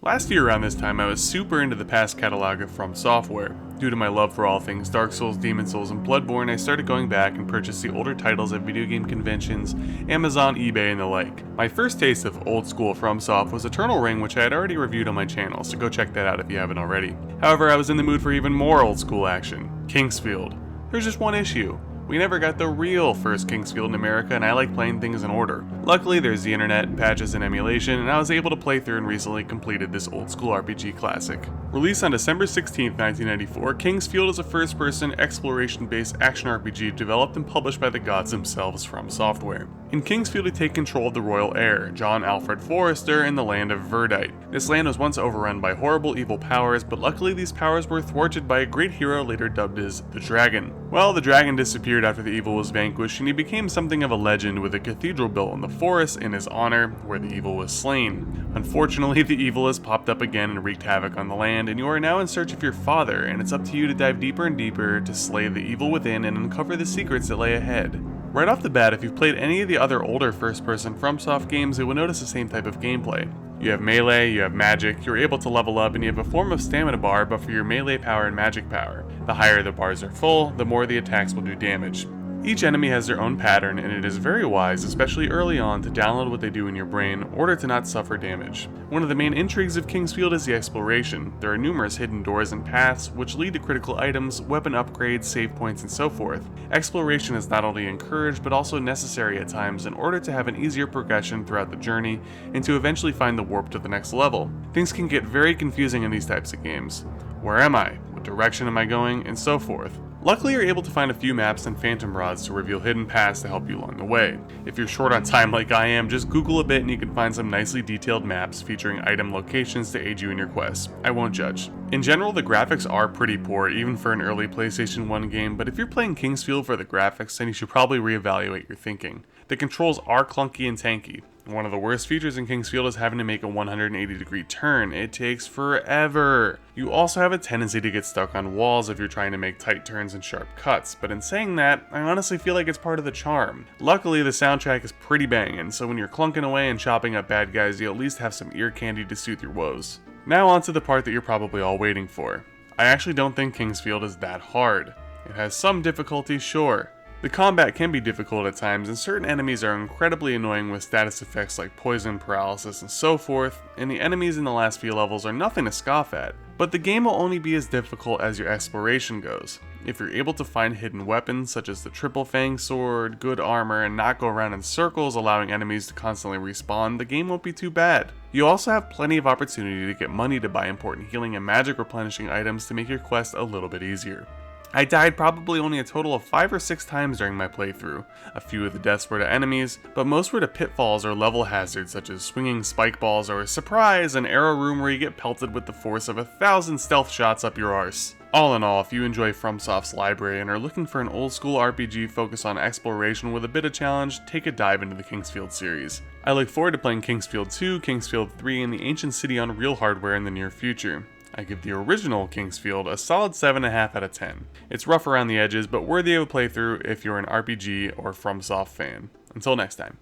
Last year around this time I was super into the past catalog of From Software. Due to my love for all things Dark Souls, Demon Souls, and Bloodborne, I started going back and purchased the older titles at video game conventions, Amazon, eBay, and the like. My first taste of old school FromSoft was Eternal Ring, which I had already reviewed on my channel, so go check that out if you haven't already. However, I was in the mood for even more old school action, Kingsfield. There's just one issue. We never got the real first Kingsfield in America, and I like playing things in order. Luckily, there's the internet, patches, and emulation, and I was able to play through and recently completed this old school RPG classic. Released on December 16, 1994, Kingsfield is a first-person, exploration-based action RPG developed and published by the gods themselves From Software. In Kingsfield, you take control of the royal heir, John Alfred Forrester, in the land of Verdite. This land was once overrun by horrible evil powers, but luckily these powers were thwarted by a great hero later dubbed as the Dragon. Well, the dragon disappeared after the evil was vanquished, and he became something of a legend with a cathedral built in the forest in his honor, where the evil was slain. Unfortunately, the evil has popped up again and wreaked havoc on the land, and you are now in search of your father, and it's up to you to dive deeper and deeper to slay the evil within and uncover the secrets that lay ahead. Right off the bat, if you've played any of the other older first-person FromSoft games, you will notice the same type of gameplay. You have melee, you have magic, you're able to level up, and you have a form of stamina bar but for your melee power and magic power. The higher the bars are full, the more the attacks will do damage. Each enemy has their own pattern, and it is very wise, especially early on, to download what they do in your brain in order to not suffer damage. One of the main intrigues of Kingsfield is the exploration. There are numerous hidden doors and paths, which lead to critical items, weapon upgrades, save points, and so forth. Exploration is not only encouraged, but also necessary at times in order to have an easier progression throughout the journey, and to eventually find the warp to the next level. Things can get very confusing in these types of games. Where am I? What direction am I going? And so forth. Luckily, you're able to find a few maps and phantom rods to reveal hidden paths to help you along the way. If you're short on time like I am, just Google a bit and you can find some nicely detailed maps featuring item locations to aid you in your quest. I won't judge. In general, the graphics are pretty poor, even for an early PlayStation 1 game, but if you're playing Kingsfield for the graphics, then you should probably reevaluate your thinking. The controls are clunky and tanky. One of the worst features in Kingsfield is having to make a 180-degree turn. It takes forever. You also have a tendency to get stuck on walls if you're trying to make tight turns and sharp cuts, but in saying that, I honestly feel like it's part of the charm. Luckily, the soundtrack is pretty banging, so when you're clunking away and chopping up bad guys, you at least have some ear candy to soothe your woes. Now on to the part that you're probably all waiting for. I actually don't think Kingsfield is that hard. It has some difficulty, sure. The combat can be difficult at times, and certain enemies are incredibly annoying with status effects like poison, paralysis, and so forth, and the enemies in the last few levels are nothing to scoff at. But the game will only be as difficult as your exploration goes. If you're able to find hidden weapons such as the triple fang sword, good armor, and not go around in circles allowing enemies to constantly respawn, the game won't be too bad. You also have plenty of opportunity to get money to buy important healing and magic replenishing items to make your quest a little bit easier. I died probably only a total of 5 or 6 times during my playthrough. A few of the deaths were to enemies, but most were to pitfalls or level hazards such as swinging spike balls or surprise, an arrow room where you get pelted with the force of 1,000 stealth shots up your arse. All in all, if you enjoy FromSoft's library and are looking for an old school RPG focused on exploration with a bit of challenge, take a dive into the Kingsfield series. I look forward to playing Kingsfield 2, Kingsfield 3, and the Ancient City on real hardware in the near future. I give the original Kingsfield a solid 7.5 out of 10. It's rough around the edges, but worthy of a playthrough if you're an RPG or FromSoft fan. Until next time.